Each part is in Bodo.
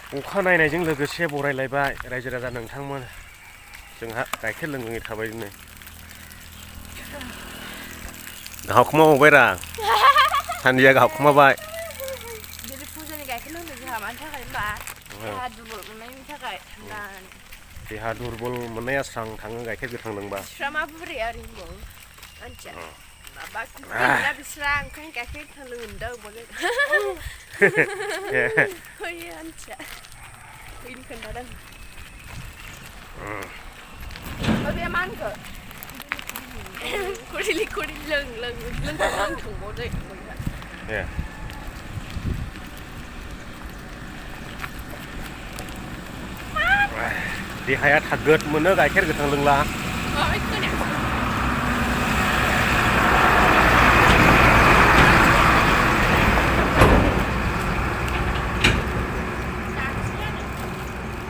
अखा नायनायजों लोगोसे बरायलायबाय रायजो राजा नोंथांमोन जोंहा गाइखेर लोङै थाबाय दिनै गावखुमाबावबायरा सान्दिया गावखुमाबाय दिनै फुजानि गाइखेर लोंनो जोंहा मानि थाखाय होनबा देहा दुरबल मोननायनि थाखाय देहा दुरबल मोननाया स्रां थाङो गाइखेर गोथां लोंबा बिस्रा मा बुरै आरो होनबावो मानसिया माबा खुंख्रिना बिस्रा ओंखायनो गाइखेर गोथां लोंनो मोनदों बोलो होयो मानसिया बेनि खोन्थादों बे मा होनखो खुरिलि लोंथोंबावदो देहाया थागोद मोनो गाइखेर गोथां लोंला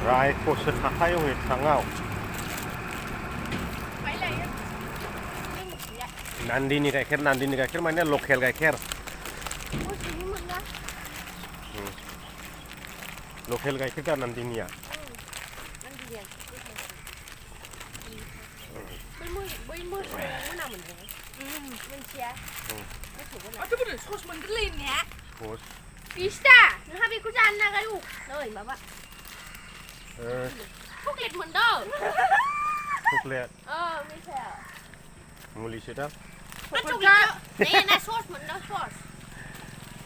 रायख'सो थाखायो हनै थाङाव नान्दिनि गाइखेर माने लकेल गाइखेर लकेल गाइखेर दा नान्दिनिया बै मोसौ मोनामोन मोनथिया मोसौबो सस मोनगोरलायनाया बिस्ता नोंहा बेखौ जानो नागाय नै माबा चकलेट मोनदों चकलेट मेथाया मुलिसो दा सस मोनदों सस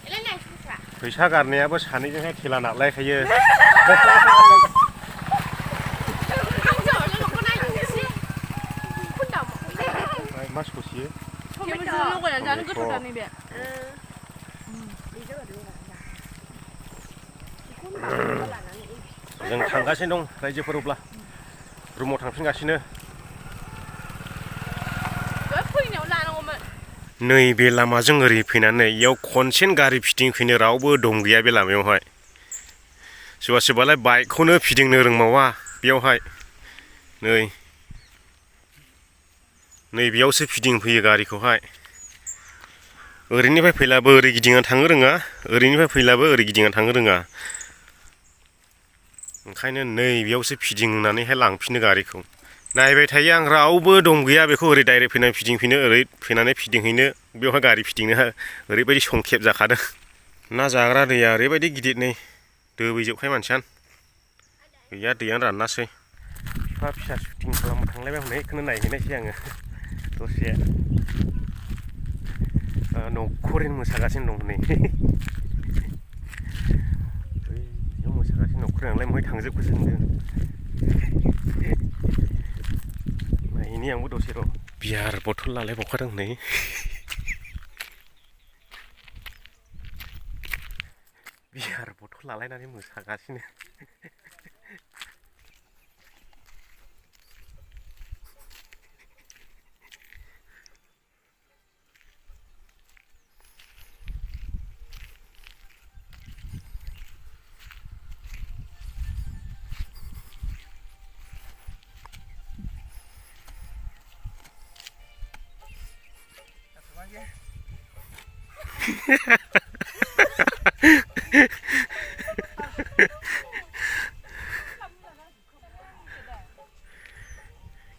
एलाय ससा फैसा गारनायाबो सानैजोंहाय थेला नारलायखायो मा ससियो लगायनानै जानो गोथाव नैबे जों थांगासिनो दं रायजोफोर अब्ला रुमाव थांफिनगासिनो नैबे लामाजों ओरै फैनानै इयाव खनसेन गारि फिदिंफैनो रावबो दम गैया बे लामायावहाय सोरबा सोरबालाय बाइकखौनो फिदिंनो रोंबावा बेयावहाय नै बेयावसो फिदिंफैयो गारिखौहाय ओरैनिफ्राय फैलाबो ओरै गिदिंना थांनो रोङा ओरैनिफ्राय फैलाबो ओरै गिदिंना थांनो रोङा ओंखायनो नै बेयावसो फिदिंनानैहाय लांफिनो गारिखौ नायबाय थायो आं रावबो दम गैया बेखौ ओरै डाइरेक्ट फैनानै फिदिंफिनो ओरै फैनानै फिदिंहैनो बेवहाय गारि फिदिंनो ओरैबायदि संखेब जाखादों ना जाग्रा दैया ओरैबायदि गिदिर नै दोबैजोबखाय मानसियानो गैया दैयानो रानासै बिफा फिसा सुटिं खालामनो थांलायबाय हनै बेखौनो नायहैनायसै आङो दसे न'खरैनो मोसागासिनो दं नै बैयाव मोसागासिनो न'खरैनालाय बहाय थांजोबखोसो होनदों नायहैनि आंबो दसे र' बियार बथल लालायबावखादों नै बियार बथल लालायनानै मोसागासिनो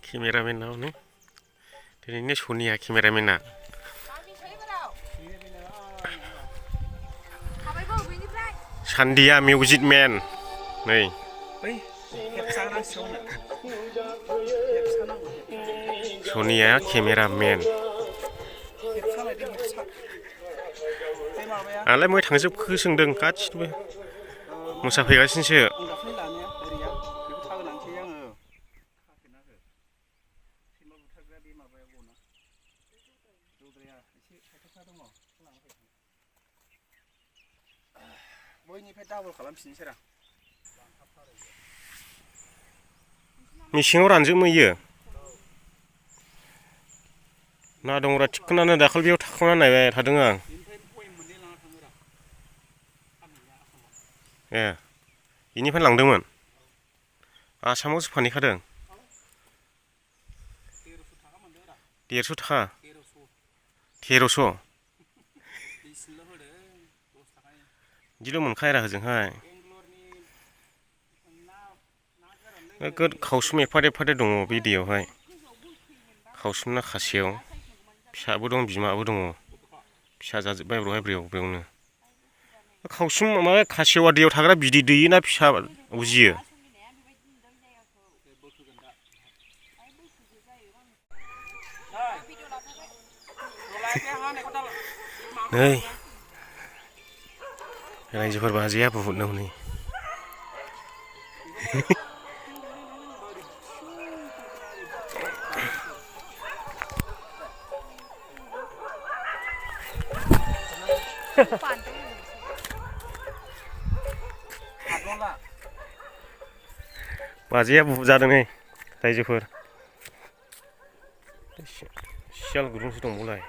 केमेरामेन हनै दिनैनि सनिया केमेरामेना सान्दिया मिउजिक मेन नै सनिया केमेरामेन आंलाय बहाय थांजोबखो सोंदों गासिबो मोसाफैगासिनोसो मेसेङाव रानजोबमोयो ना दंरा थिखोनानै दाखालि बेयाव थाखोना नायबाय थादों आं बेनिफ्राय लांदोंमोन आसामावसो फानहैखादों 150 थाखा 1300 बिदिल' मोनखाया हजोंहाय नोगोद खावसुम एफादेब दङ बे दैयावहाय खावसुमना खासेयाव फिसाबो दं बिमाबो दङ फिसा जाजोब्बाय ब्रेवनो खावसुम माबा खासेवा दैयाव थाग्रा बिदै दैयोना फिसा उजियो नै रायजोफोर बाजैया बुहुद हनै बाजैया बुहुद जादों नै रायजोफोर सियाल गुदुंसो दंबावलाय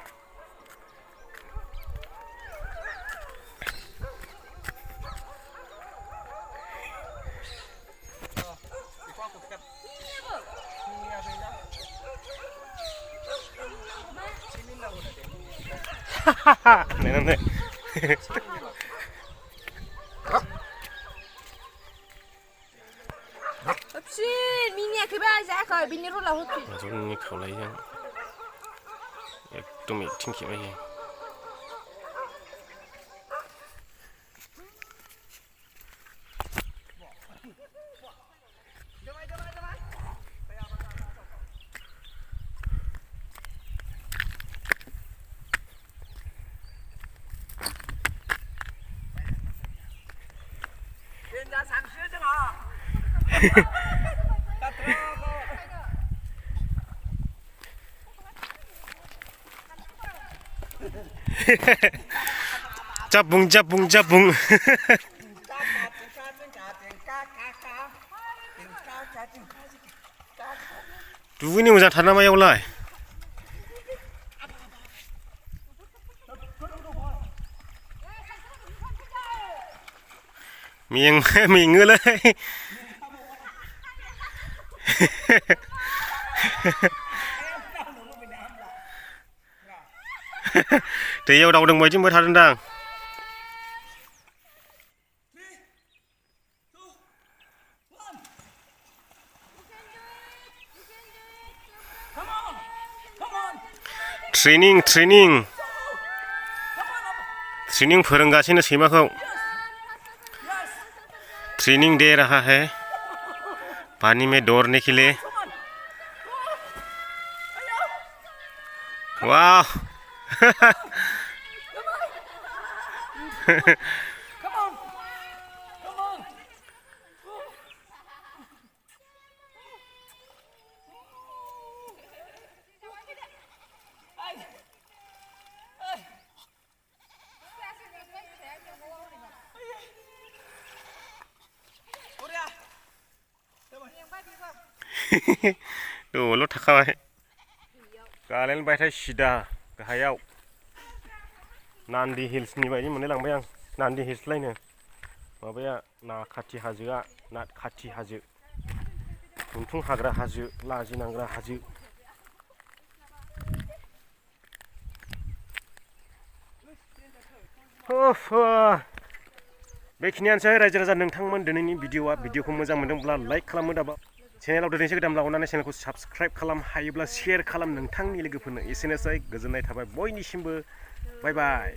नायनानै होफिन मिनियाखैबा जायाखै बिनि रलाव होफिन जोंनि खावलायजों एकदम एक्टिं खेबाय जाबुं दुगैनो मोजां थार ना मायावलाय मेङोलै दैयाव दावदों बायदि मोनबाय थादोंदां ट्रेनिं फोरोंगासिनो सैमाखौ ट्रेनिंग दे रहा है पानी में दौड़ने के लिए वाह दल' थाखाबाय गालायनबायथाय सिदा गाहायाव नान्दि हिल्सनि बायदि मोनलायलांबाय आं नान्दि हिल्सलायनो माबाया नाखाथि हाजोआ नाथखाथि हाजो गुनथुं हाग्रा हाजो लाजिनांग्रा हाजो बेखिनियानोसै रायजो राजा नोंथांमोन दिनैनि भिडिअखौ मोजां मोनदोंब्ला लाइक खालामनो दाबा चेनेलाव दिनैसो गोदान लाबोनानै चेनेलखौ साबस्क्राइब खालाम हायोब्ला शेयार खालाम नोंथांनि लोगोफोरनो एसेनोसै गोजोननाय थाबाय बयनिसिमबो बाय बाय